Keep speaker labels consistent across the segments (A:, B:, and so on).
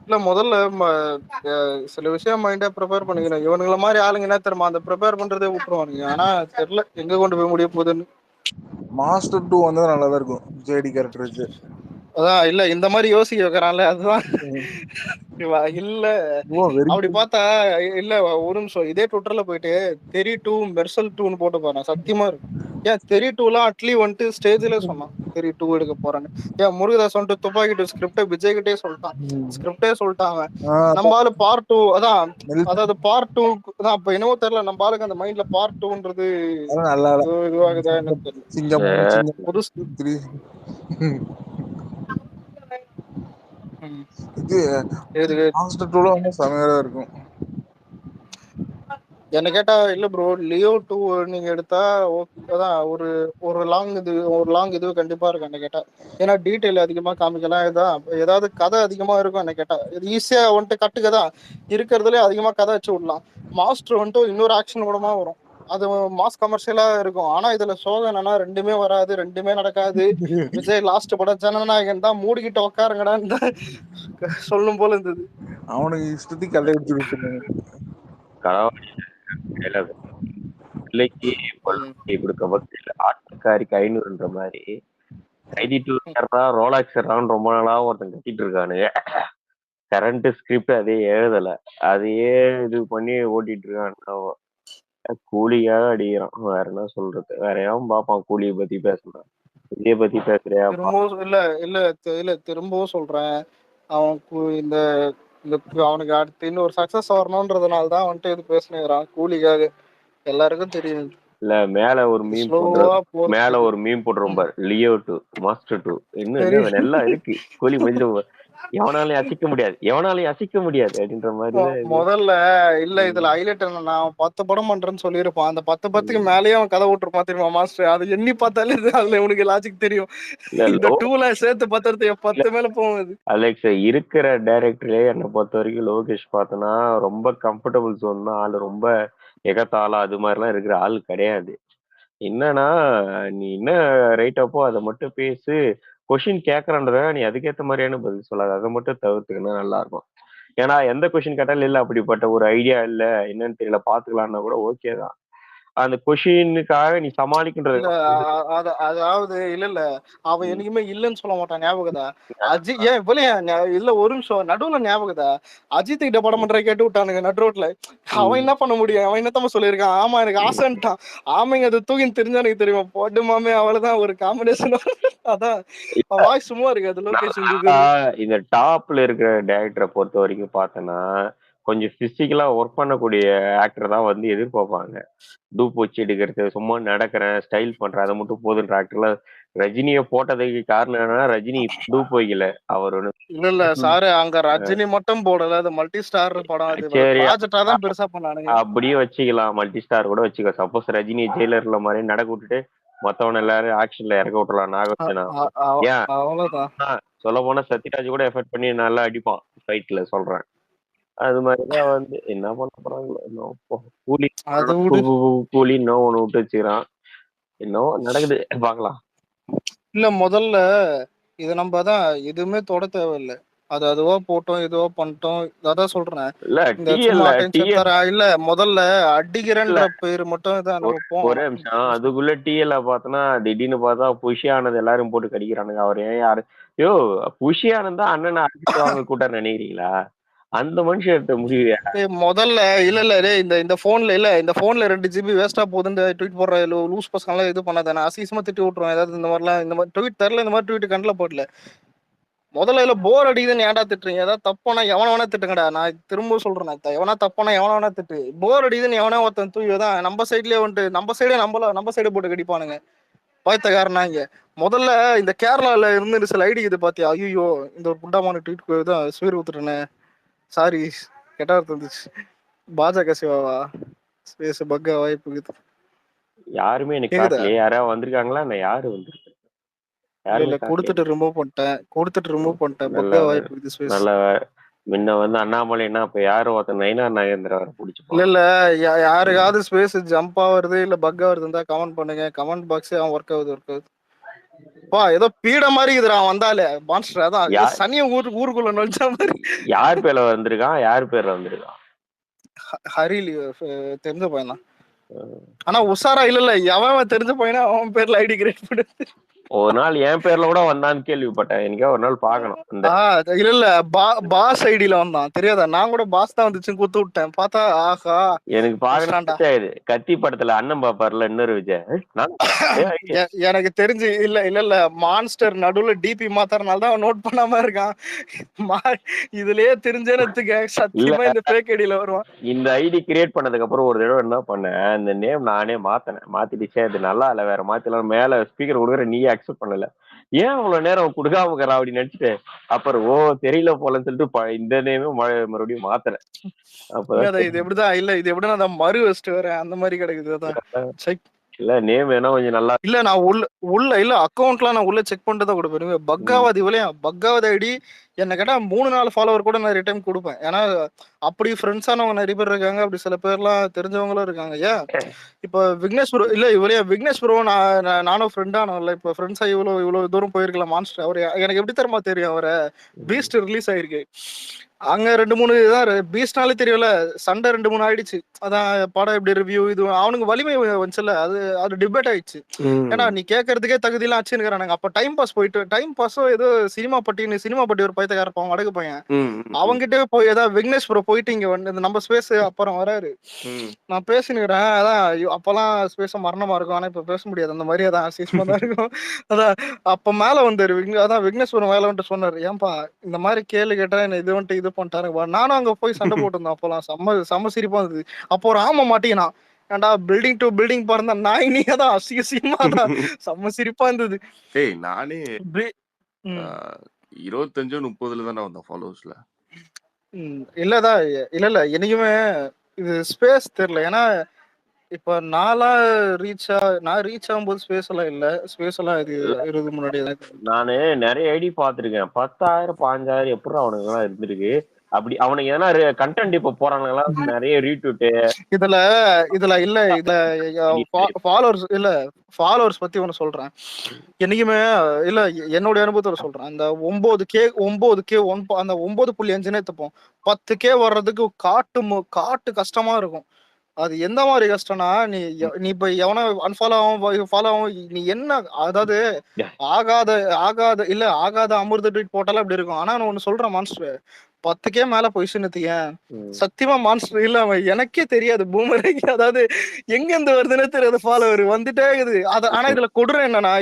A: இல்ல முதல்ல சில விஷயம் மைண்டா ப்ரிப்பேர் பண்ணிக்கணும். இவனுங்கள மாதிரி ஆளுங்க என்ன தெரியுமா, அந்த ப்ரிப்பேர் பண்றதே விட்டுருவானுங்க. ஆனா தெரியல எங்க கொண்டு போய் முடிய போகுதுன்னு.
B: மாஸ்டர் 2 வந்தா நல்லா தான் இருக்கும். ஜேடி கேரக்டர் வச்சு.
A: அதான் இல்ல இந்த மாதிரி யோசிக்க வைக்கிறான்ல, அதுதான் இல்ல அப்படி பார்த்தா. இல்ல ஒரு நிமிஷம், இதே ட்விட்டர்ல போயிட்டு தெரி 2 மெர்சல் 2ன்னு போட்டு பாருங்க, சத்தியமா இருக்கும். ஏன் தெரி 2லாம் அட்லி வந்துட்டு ஸ்டேஜ்ல சொன்னான் தெரி 2 எடுக்க போறான்னு. ஏன் முருகதாஸ் வந்துட்டு துப்பாக்கிட்டு ஸ்கிரிப்டை விஜய் கிட்டே சொல்லிட்டான். ஸ்கிரிப்டே சொல்லிட்டாங்க. நம்ம ஆளு பார்ட் 2 அதான், அதாவது பார்ட் 2 தான். அப்ப என்னவோ தெரியல, நம்ம ஆளுக்கு அந்த மைண்ட்ல பார்ட் 2ன்றது
B: நல்லா
A: இதுவாகுதா எனக்கு தெரியல.
B: சிங்கம்
A: புதுசு
B: இது மாஸ்டர் 2ல வந்து செமையா இருக்கும்.
A: என்ன கேட்டா இல்ல ப்ரோ, லியோ 2 நீங்க எடுத்தா அதான் ஒரு லாங் இது கண்டிப்பா இருக்கும் என்ன கேட்டா. ஏன்னா டீட்டெயில் அதிகமா காமிக்கலாம், ஏதாவது கதை அதிகமா இருக்கும் என்ன கேட்டா. இது ஈஸியா வந்துட்டு கட்டுக்கதா இருக்கிறதுல அதிகமா கதை வச்சு விடலாம். மாஸ்டர் வந்துட்டு இன்னொரு ஆக்ஷன் கூடமா வரும், அது மாஸ் கமர்ஷியலா இருக்கும். ஆனா இதுல சோகம் என்னன்னா ரெண்டுமே வராது, ரெண்டுமே நடக்காது. விஜய் லாஸ்ட் படம் ஜனநாயகன் தான், மூடிக்கிட்டு உக்காருங்கடான்னு தான் சொல்லும் போல இருந்தது.
B: அவனுக்கு இஷ்டத்துக்கு கதை எடுத்து
C: பிள்ளைக்கு கொடுக்க பக்தியில் ஆட்டுக்காரிக்கு 500ன்ற மாதிரி கைதி 2 ரோலாக்ஸ் ரொம்ப நாளா ஒருத்தன் கட்டிட்டு இருக்கானுங்க. கரண்ட் ஸ்கிரிப்ட் அதே எழுதல, அதையே இது பண்ணி ஓட்டிட்டு இருக்கான். கூலியாக அடிக்கிறான். வேற என்ன சொல்றது, வேற யாரும் பாப்பான் கூலியை பத்தி பேசுறான், இதைய பத்தி பேசுறியா?
A: இல்ல திரும்பவும் சொல்றேன், அவன் இந்த அவனுக்கு அடுத்து இன்னொரு சக்சஸ் வரணும்ன்றதுனால தான் வந்துட்டு இது பேசினுறான் கூலிக்காக. எல்லாருக்கும் தெரியும்.
C: இல்ல மேல ஒரு மீம் போடுற, மேல ஒரு மீம் போடுறோம் பாரு, லியோ 2 மாஸ்டர் 2 இன்னும் எல்லாம் இருக்கு. கூலி மதிச்சு எவனாலையும் அசைக்க முடியாது அப்படின்ற மாதிரி.
A: முதல்ல இல்ல இதுல ஹைலைட் என்ன, அவன் 10 படம் பண்றேன்னு சொல்லியிருப்பான். அந்த 10 மேலேயே அவன் கதை விட்டுருப்பான் தெரியுமா மாஸ்டர். அது எண்ணி பார்த்தாலே அதுல உனக்கு லாஜிக் தெரியும். இந்த 2ல சேர்த்து 10 மேல போகுது.
C: அலெக்ஸ் இருக்கிற டைரக்டர்லயே என்னை பொறுத்த வரைக்கும் லோகேஷ் பார்த்தோன்னா ரொம்ப கம்ஃபர்டபுள் ஜோன் தான் ஆளு. ரொம்ப எகத்தாளா அது மாதிரிலாம் இருக்கிற ஆள் கிடையாது. என்னன்னா நீ என்ன ரைட்டப்போ அதை மட்டும் பேசு, கொஷின் கேட்கறன்றத நீ அதுக்கேற்ற மாதிரியான பதில் சொல்லாது, அதை மட்டும் தவிர்த்துக்கினா நல்லா இருக்கும். ஏன்னா எந்த கொஷின் கேட்டாலும் இல்லை அப்படிப்பட்ட ஒரு ஐடியா இல்லை என்னன்னு தெரியல பார்த்துக்கலான்னா கூட ஓகே தான். அந்த கொஷினுக்காக நீ சமாளிக்கின்றது.
A: அதாவது இல்ல அவன் என்னைக்குமே இல்லன்னு சொல்ல மாட்டான், ஞாபகதா. அஜித் ஏன் இவ்வளவு இல்ல ஒரு நிமிஷம் நடுவுல ஞாபகதா, அஜித் கிட்ட படம் பண்ற கேட்டு விட்டானுங்க நடு ரோட்ல. அவன் என்ன பண்ண முடியும், அவன் என்னத்தமா சொல்லியிருக்கான், ஆமா எனக்கு ஆசைன்ட்டான். ஆமைங்க அது தூக்கின்னு தெரிஞ்சா எனக்கு தெரியுமா போட்டு மாமே, அவ்வளவுதான் ஒரு காம்பினேஷன். அதான் வாய்ஸ் சும்மா இருக்கு அது லோகேஷ்.
C: இந்த டாப்ல இருக்கிற டைரக்டரை பொறுத்த வரைக்கும் பார்த்தேன்னா கொஞ்சம் பிசிக்கலா ஒர்க் பண்ணக்கூடிய ஆக்டர் தான் வந்து எதிர்பார்ப்பாங்க. டூப் வச்சு எடுக்கிறது, சும்மா நடக்கிறேன் ஸ்டைல் பண்றேன் அதை மட்டும் போதுன்ற ஆக்டர்ல ரஜினியை போட்டதுக்கு காரணம் என்னன்னா ரஜினி டூப் வைக்கல அவர்
A: இல்ல சாரு, அங்க ரஜினி மட்டும் போடல, அது மல்டி ஸ்டார் படம், அது ப்ராஜெக்டா தான் பெருசா பண்ணானுங்க.
C: அப்படியே வச்சுக்கலாம், மல்டி ஸ்டார் கூட வச்சுக்க. சப்போஸ் ரஜினி ஜெயிலர்ல மாதிரி நடக்க விட்டுட்டு மத்தவன எல்லாரும் ஆக்ஷன்ல இறக்க விட்டுறலாம். நாகார்ஜுனா ஏன் சொல்ல போனா சத்யராஜ் கூட எஃபர்ட் பண்ணி நல்லா அடிப்பான் ஃபைட்ல சொல்றேன். அது மாதிரிதான் வந்து என்ன பண்ண போறாங்களோ இன்னும் கூலி இன்னும் ஒண்ணு விட்டு வச்சுக்கிறான், இன்னும் நடக்குது பாக்கலாம்.
A: இல்ல முதல்ல இது நம்ம தான் எதுவுமே தொட தேவையில்லை, அது அதுவா போட்டோம் இதுவா பண்ணிட்டோம். அதான் சொல்றேன், இந்த சும்மா இல்ல முதல்ல அடிக்கிறன்ற பேரு மட்டும் இதான் நம்ம
C: ஒரே நிமிஷம். அதுக்குள்ள டிஎல்ல பார்த்தோன்னா திடீர்னு பார்த்தா புஷியானது எல்லாரும் போட்டு கடிக்கிறானுங்க. அவர் ஏன் யாரு யோ புஷியானந்தா அண்ணனை அடிச்சு வாங்க கூட்டார் நினைக்கிறீங்களா? அந்த மனுஷன் எடுத்த முடிவு
A: முதல்ல இல்ல இந்த போன்ல இல்ல, இந்த போன்ல 2 GB வேஸ்டா போகுதுன்னு ட்வீட் போடுற லூஸ் பசங்களாம் இது பண்ணாதானே, அசிசமா திட்டி விட்டுருவோம். ஏதாவது இந்த மாதிரிலாம் இந்த மாதிரி ட்வீட் தரல, இந்த மாதிரி ட்வீட் கண்ணில் போடல. முதல்ல இல்ல போர் அடிக்குதுன்னு ஏன்டா திட்டுறீங்க, ஏதாவது தப்பானா எவன வேணா திட்டுங்கடா. நான் திரும்ப சொல்றேன், எவனா தப்பானா எவன வேணா திட்டு. போர் அடிக்குதுன்னு எவனா ஒருத்தன் தூய்தான் நம்ம சைட்லயே வந்துட்டு நம்ம சைடே போட்டு கடிப்பானுங்க பாய்த்தக்காரனாங்க. முதல்ல இந்த கேரளால இருந்து சில ஐடி இது பாத்தியா, ஐயோ இந்த ஒரு புண்டாமான ட்வீட் தான் ஸ்வீர் ஊத்துட்டேன்னு, சாரி கெட்டா இருந்துச்சு. பாஜக சிவாவா ஸ்பேஸ் பக்கா வாய்ப்பு
C: யாருமே எனக்கு காட்டல. யாராவது வந்திருக்காங்களா? நான் யாரு வந்திருக்கேன்
A: இல்ல கொடுத்துட்டு ரிமூவ் பண்ணிட்டேன் பக்கா வாய்ப்பு ஸ்பேஸ்.
C: நல்ல முன்ன வந்து அண்ணாமலைன்னா அப்ப யாரும் ஒருத்தன் நயினார் நாகேந்திர வர பிடிச்சி
A: இல்ல யாருக்காவது ஸ்பேஸ் ஜம்ப் ஆகுறது இல்ல பக்கா வருது இருந்தா கமெண்ட் பண்ணுங்க. கமெண்ட் பாக்ஸே அவன் ஒர்க் ஆகுது. ஏதோ பீட மாதிரி இதுடா வந்தாலே மான்ஸ்டர். அதான்
C: யா
A: சனிய ஊருக்குள்ள நுழைச்ச மாதிரி.
C: யார் பேர்ல வந்திருக்கான், யார் பேர்ல வந்திருக்கான்?
A: ஹரிலி தெரிஞ்ச பையன் தான்.
C: ம்.
A: ஆனா உஷாரா இல்ல எவன் தெரிஞ்ச பையனா அவன் பேர்ல ஐடி கிரியேட் பண்ணு.
C: ஒரு நாள் என் பேர்ல கூட வந்தான்னு கேள்விப்பட்டேன். எனக்கே ஒரு நாள் பார்க்கணும். இந்த
A: இல்ல பாஸ் ஐடியில வந்தான் தெரியாதா? நான் கூட பாஸ் தான் வந்துச்சுன்னு குத்து விட்டேன். பார்த்தா ஆஹா
C: எனக்கு
A: வச்சிட்டான்டா.
C: பார்க்கணும் இது கத்தி படத்துல அண்ணன் பாப்பார்ல இன்னொரு விஜய்.
A: எனக்கு தெரிஞ்சு இல்ல மான்ஸ்டர் நடுவுல டிபி மாத்தறனால தான் நோட் பண்ணாம இருக்கான். இதுலயே தெரிஞ்சேனத்துக்கு
C: இல்ல
A: சத்தியமா இந்த பேக் ஐடியில வருவான்.
C: இந்த ஐடி கிரியேட் பண்ணதுக்கு அப்புறம் ஒரு தடவை என்ன பண்ணேன், இந்த நேம் நானே மாத்திட்டு சரி இது நல்லா இல்ல வேற மாத்திலாம் மேல ஸ்பீக்கர் கொடுக்குற நீயே அக்செப்ட் பண்ணல, ஏன் அவ்வளவு நேரம் கொடுக்காம இருக்கிறா அப்படின்னு நினைச்சிட்டு அப்புறம் தெரியல போலன்னு சொல்லிட்டு இந்த நேமே மறுபடியும் மாத்தினேன். அப்பதான்
A: இது எப்படிதான் இது எப்படின்னா நான் மறு வச்சுட்டு வரேன் அந்த மாதிரி கிடைக்குது. அதான் செக்
C: இல்ல நேம் வேணா கொஞ்சம் நல்லா
A: இல்ல நான் உள்ள இல்ல அக்கௌண்ட்லாம் நான் உள்ள செக் பண்ணிட்டு தான் கொடுப்பேன். பக்காவாதி பக்காவாதி ஐடி என்ன கேட்டா 3-4 ஃபாலோவர் கூட நிறைய டைம் கொடுப்பேன். ஏன்னா அப்படி ஃப்ரெண்ட்ஸானவங்க நிறைய பேர் இருக்காங்க. அப்படி சில பேர்லாம் தெரிஞ்சவங்களும் இருக்காங்க. ஏன் இப்ப விக்னேஷ் ப்ரோ இல்ல விக்னேஷ் ப்ரோ நானும் ஃப்ரெண்டானோம்ல. இப்ப ஃப்ரெண்ட்ஸா இவ்வளவு தூரம் போயிருக்கலாம். மான்ஸ்டர் அவரு எனக்கு எப்படி தெரியுமா தெரியும்? அவரை பீஸ்ட் ரிலீஸ் ஆயிருக்கு அங்க 2-3 இதான் பீஸ்ட்னாலே தெரியல. சண்டை 2-3 ஆயிடுச்சு. அதான் படம் எப்படி ரிவ்யூ இது அவனுக்கு வலிமை வந்துச்சுல்ல, அது டிபேட் ஆயிடுச்சு. ஏன்னா நீ கேட்கறதுக்கே தகுதியெல்லாம் ஆச்சுங்கிறானுங்க. அப்ப டைம் பாஸோ ஏதோ சினிமா பட்டி ஒரு பையத்துக்கார இருப்பான் வடக்கு பையன். அவங்கிட்டே போய் ஏதாவது விக்னேஷ் ப்ரோ போயிட்டு இங்க வந்து நம்ம ஸ்பேஸ் அப்புறம் வராரு. நான் பேசினுக்கிறேன். அதான் அப்பெல்லாம் ஸ்பேஸ மரணமா இருக்கும். ஆனா இப்ப பேச முடியாது. அந்த மாதிரி அதான் சீஸ்மா தான் இருக்கும். அதான் அப்ப மேல வந்தாரு. அதான் விக்னேஷ் ப்ரோ மேல வந்துட்டு சொன்னாரு, ஏன்பா இந்த மாதிரி கேள்வி கேட்டா என்ன இது வந்துட்டு இது பண்ணிட்டாருப்பா. நானும் அங்க போய் சண்டை போட்டிருந்தேன். அப்பெல்லாம் செம்ம சிரிப்பா இருந்தது. அப்போ ஒரு ஆமா மாட்டினா ஏன்டா பில்டிங் டு பில்டிங் பறந்த நாய் நீ தான் அசிங்கமா தான் செம்ம சிரிப்பா இருந்தது.
D: நானே 25-30 தானே வந்தேன் ஃபாலோவர்ஸ்ல.
A: இல்ல என்னைக்குமே இது ஸ்பேஸ் தெரியல. ஏன்னா இப்ப நான் ரீச் ஆகும்போது ஸ்பேஸ் எல்லாம் இது இருது முன்னாடி.
C: நானு நிறைய ஐடி பாத்துருக்கேன். 10,000 15,000 எப்படி அவனுக்கு எல்லாம் இருந்திருக்கு. அப்படி அவனுக்கு எதனா கண்டென்ட் இப்ப போறானுங்களா நிறைய ரீட்வீட்
A: இதுல ஃபாலோவர்ஸ் பத்தி ஒண்ணு சொல்றேன். என்னைக்குமே இல்ல என்னுடைய அனுபவத்துல சொல்றேன். அந்த 9K அந்த 9.5 எடுத்துப்போம். 10K வர்றதுக்கு காட்டு கஷ்டமா இருக்கும். அது எந்த மாதிரி கஷ்டம்னா நீ இப்ப எவனா ஃபாலோ ஆகும் நீ என்ன அதாவது ஆகாத அமிர்த ட்வீட் போட்டாலும் அப்படி இருக்கும். ஆனா நான் ஒண்ணு சொல்றேன், மான்ஸ்டர் 10K மேல போயிடுச்சுன்னு சத்தியமா மான்ஸ்டர் இல்ல அவன் எனக்கே தெரியாது பூமரேக்கு. அதாவது எங்க இருந்து வருதுன்னு தெரியாது ஃபாலோவர் வந்துட்டே இருக்குது. ஆனா இதுல கொடுற என்னன்னா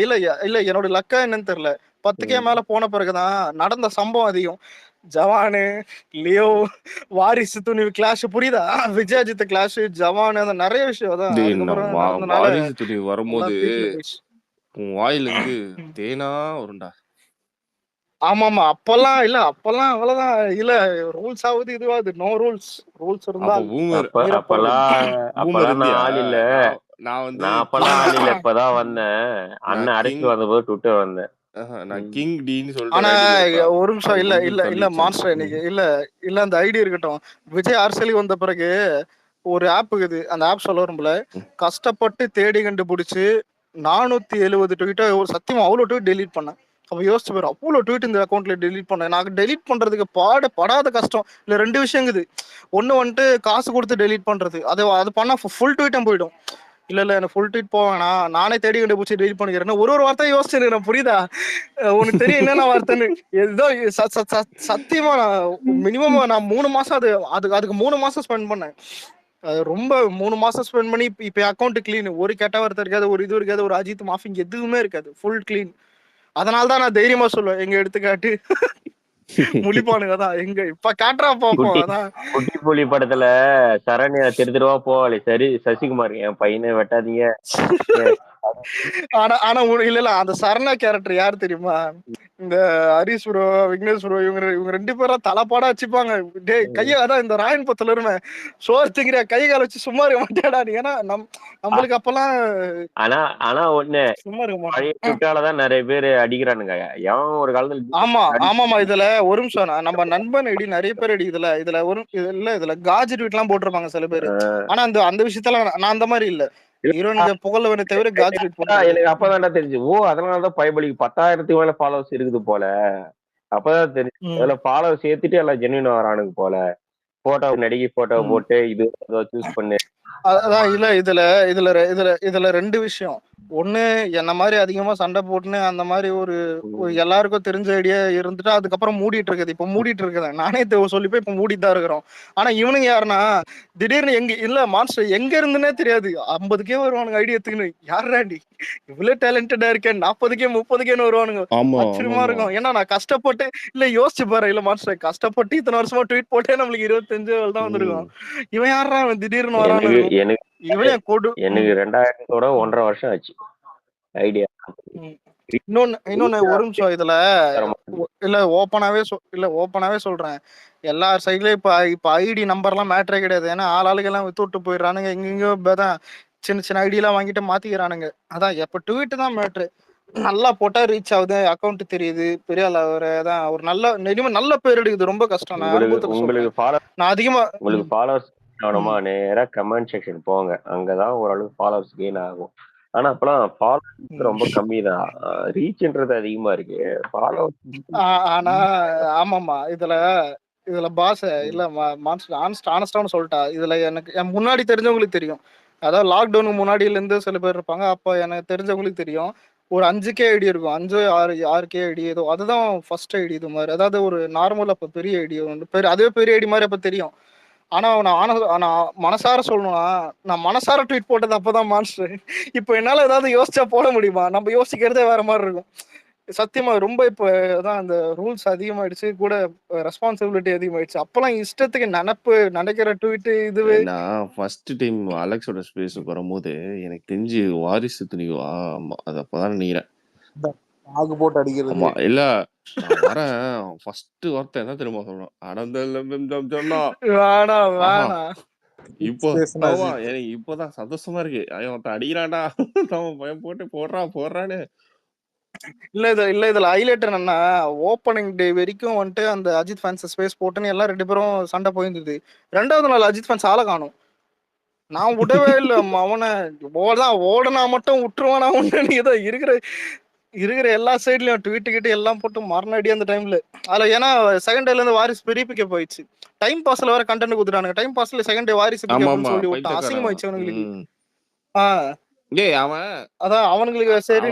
A: இல்ல என்னோட லக்கா என்னன்னு தெரியல. 10K மேல போன பிறகுதான் நடந்த சம்பவம் அதிகம். ஜவானு லியோ வாரிசு துணிவு கிளாஷ் புரியுதா? விஜயாஜித் கிளாஷ் ஜவான் அந்த நிறைய விஷயம்
D: வாரிசு துணிவு வரும்போது உன் வாயில இருந்து தேனா வரும்டா.
A: ஆமா அப்பெல்லாம் அவ்வளவுதான். இல்ல ரூல்ஸ் ஆகுது இதுவாது நோ ரூல்ஸ் இருந்தா
C: ஆள் இல்ல. நான் அப்பெல்லாம் ஆள் இல்ல. இப்பதான் வந்தேன். அண்ணன் அடைச்சு வந்தபோது ட்விட்டர் வந்தேன்.
D: நான் கிங் டின்னு சொல்றேன்.
A: ஆனா ஒரு நிமிஷம் இல்ல மான்ஸ்டர் இன்னைக்கு இல்ல அந்த ஐடி இருக்கட்டும். விஜய் அரசியலுக்கு வந்த பிறகு ஒரு ஆப் இருக்குது. அந்த ஆப் சொல்ல வரும்ல, கஷ்டப்பட்டு தேடி கண்டுபிடிச்சு 470 ட்வீட்டை சத்தியமா அவ்வளவு ட்வீட் டெலீட் பண்ணேன். அப்ப யோசிச்சு போயிடும் அவ்வளவு ட்வீட் இந்த அக்கௌண்ட்ல டெலீட் பண்ணேன். நான் டெலீட் பண்றதுக்கு படாத கஷ்டம். இல்ல 2 விஷயங்குது. ஒண்ணு வந்துட்டு காசு கொடுத்து டெலீட் பண்றது. அது பண்ணா ஃபுல் ட்வீட்டும் போயிடும். இல்ல எனக்கு ஃபுல் ட்வீட் போவேனா நானே தேடி கண்டுபிடிச்சு டெலிட் பண்ணிக்கிறேன். ஒரு வார்த்தை யோசிச்சு புரியுதா? உனக்கு தெரியும் என்னென்ன வார்த்தைன்னு. ஏதோ சத்தியமா மினிமம் நான் 3 மாசம் அதுக்கு 3 மாசம் ஸ்பெண்ட் பண்ணேன். ரொம்ப 3 மாசம் ஸ்பெண்ட் பண்ணி இப்ப அக்கௌண்ட் கிளீன். ஒரு கெட்ட வார்த்தை இருக்காது, ஒரு இது இருக்காது, ஒரு அஜித் மாஃபிங் எதுவுமே இருக்காது, ஃபுல் கிளீன். அதனாலதான் நான் தைரியமா சொல்லுவேன், எங்க எடுத்துக்காட்டு முழிப்பானுங்க தான் எங்க இப்ப காட்டுறா பாப்போம். அதான்
C: குட்டி புலி படத்துல சரண்யா திருவா போவாளே சரி சசிகுமார் என் பையனை வெட்டாதீங்க.
A: ஆனா இல்ல அந்த சரணா கேரக்டர் யாரு தெரியுமா? இந்த ஹரிஷ் ப்ரோ விக்னேஷ் ப்ரோ இவங்க 2 பேரும் தலைப்பாடா வச்சுப்பாங்க. டே கைய அதான் இந்த ராயன் பத்துல இருமே சோறு திங்கிற கை கால வச்சு சும்மா இருக்க மாட்டேடா நீ. ஏன்னா நம்மளுக்கு அப்பெல்லாம்
C: ஆனா ஒண்ணு
A: சும்மா இருக்க மாட்டேன்.
C: தான் நிறைய பேர் அடிக்கிறானுங்க. எவன் ஒரு காலத்துல
A: ஆமாமா இதுல ஒரு நிமிஷம் நம்ம நண்பன் அடி நிறைய பேர் அடி இதுல காஜெட் வீட் எல்லாம் போட்டிருப்பாங்க சில பேரு. ஆனா அந்த விஷயத்துல நான் அந்த மாதிரி இல்ல. ஹீரோயினுக்கு புகழவனை தவிர காஜ் ட்வீட் போட்டாரு.
C: எனக்கு அப்பதான்டா தெரிஞ்சு அதனாலதான் பயபலிக்கு 10,000 மேல ஃபாலோவர்ஸ் இருக்குது போல. அப்பதான் தெரிஞ்சு அதுல ஃபாலோவர்ஸ் ஏத்திட்டு எல்லாம் ஜென்யூன் வரானுங்க போல. போட்டோ நடிகை போட்டோ போட்டு இது சூஸ் பண்ணு.
A: அதான் இல்ல இதுல இதுல இதுல இதுல 2 விஷயம். ஒண்ணு என்ன மாதிரி அதிகமா சண்டை போட்டுன்னு அந்த மாதிரி ஒரு எல்லாருக்கும் தெரிஞ்ச ஐடியா இருந்துட்டு அதுக்கப்புறம் மூடிட்டு இருக்குது. இப்ப மூடிட்டு இருக்குது. நானே சொல்லி போய் இப்ப மூடிட்டு தான் இருக்கிறோம். ஆனா இவனுங்க யாருன்னா திடீர்னு எங்க இல்ல மாஸ்டர் எங்க இருந்துன்னே தெரியாது. 50K வருவானுங்க ஐடியா எடுத்துக்கணும். யாராண்டி இவ்வளவு டேலண்டடா இருக்கேன் 40K 30Kன்னு வருவானுங்க. ஆச்சரியமா இருக்கும். ஏன்னா நான் கஷ்டப்பட்டு இல்ல யோசிச்சு பாரு. இல்ல மாஸ்டர் கஷ்டப்பட்டு இத்தனை வருஷமா ட்வீட் போட்டே நம்மளுக்கு 25 தான் வந்திருக்கும். இவன் யாரா திடீர்னு வரானு.
C: எனக்கு 2000 1.5 வருஷம் ஆச்சு ஐடியா.
A: இன்னொன்னு ஒரு நிமிஷம் இதுல இல்ல ஓப்பனாவே சொல்றேன். எல்லா சைட்லயும் இப்ப ஐடி நம்பர் எல்லாம் மேட்டரே கிடையாது. ஏன்னா ஆளுக்கு எல்லாம் வித்து விட்டு போயிடுறானுங்க. எங்கெங்கயோ சின்ன சின்ன ஐடி எல்லாம் வாங்கிட்டு மாத்திக்கிறானுங்க. அதான் எப்ப ட்வீட் தான் மேட்ரு. நல்லா போட்டா ரீச் ஆகுது, அக்கௌண்ட் தெரியுது, பெரிய ஒரு நல்ல பேர் எடுக்குது. ரொம்ப கஷ்டம். நான் அதிகமா
C: உங்களுக்கு ஃபாலோவர்ஸ் ஆகணுமா நேரா கமெண்ட் செக்ஷன் போங்க. அங்கதான் ஓரளவுக்கு ஃபாலோவர்ஸ் கெயின் ஆகும். ஆனா அப்பெல்லாம் ஃபாலோவர்ஸ் ரொம்ப கம்மி தான், ரீச்ன்றது அதிகமா இருக்கு. ஃபாலோவர்ஸ்
A: ஆனா ஆமாமா இதுல பாஸ் இல்ல ஆனஸ்டான்னு சொல்லிட்டா. இதுல எனக்கு முன்னாடி தெரிஞ்சவங்களுக்கு தெரியும். அதாவது லாக்டவுனுக்கு முன்னாடியில இருந்து சில பேர் இருப்பாங்க. அப்ப எனக்கு தெரிஞ்சவங்களுக்கு தெரியும். ஒரு 5K ஐடி இருக்கும். 6K ஐடி ஏதோ அதுதான் ஃபர்ஸ்ட் ஐடி. இது மாதிரி அதாவது ஒரு நார்மல் அப்ப பெரிய ஐடி அதுவே பெரிய ஐடி மாதிரி அப்ப தெரியும். ஆனா நான் மனசார சொல்லணும்னா நான் மனசார ட்வீட் போட்டது அப்பதான் மாஸ்டர். இப்ப என்னால ஏதாவது யோசிச்சா போட முடியுமா? நம்ம யோசிக்கிறதே வேற மாதிரி இருக்கும். சத்தியமா ரொம்ப இப்ப அதான் அந்த ரூல்ஸ் அதிகமாயிடுச்சு, கூட ரெஸ்பான்சிபிலிட்டி அதிகமாயிடுச்சு. அப்பெல்லாம் இஷ்டத்துக்கு நினைக்கிற ட்வீட் இதுவே.
D: நான் ஃபர்ஸ்ட் டைம் அலெக்ஸோட ஸ்பேஸுக்கு வரும்போது எனக்கு தெரிஞ்சு வாரிசு துணிவு அது அப்பதான் நினைக்கிறேன்.
B: போட்டு அடிக்கிறது.
D: ஆமா இல்ல நான் வரேன் ஃபர்ஸ்ட் வார்த்தை என்ன தெரியுமா சொல்லணும்? இப்போ எனக்கு இப்பதான் சந்தோஷமா இருக்கு. அடிக்கிறான்டா பயம் போட்டு போடுறான்னு.
A: இல்ல இதுல ஹைலைட் என்னன்னா ஓப்பனிங் டே வரைக்கும் வந்துட்டு அந்த அஜித் ஃபேன்ஸ் ஸ்பேஸ் போட்டுன்னு எல்லாம் 2 பேரும் சண்டை போயிருந்தது. 2வது நாள் அஜித் ஃபேன்ஸ் ஆளை காணும். நான் விடவே இல்லை. அவனை ஓடனா மட்டும் விட்டுருவானா ஒண்ணு. ஏதோ இருக்கிற எல்லா சைட்லயும் ட்வீட் கிட்ட எல்லாம் போட்டு மரணடி அந்த டைம்ல. அதுல ஏன்னா செகண்ட் டேல இருந்து வாரிசு பெரிய பிக்க போயிடுச்சு. டைம் பாஸ்ல வேற கண்டென்ட் கொடுத்துட்டானுங்க. டைம் பாஸ்ல செகண்ட் டே வாரிசு பிக்க சொல்லி விட்டான். அசிங்கமாயிடுச்சு அவனுங்களுக்கு.
D: அவன்
A: அதான் அவனுங்களுக்கு சரி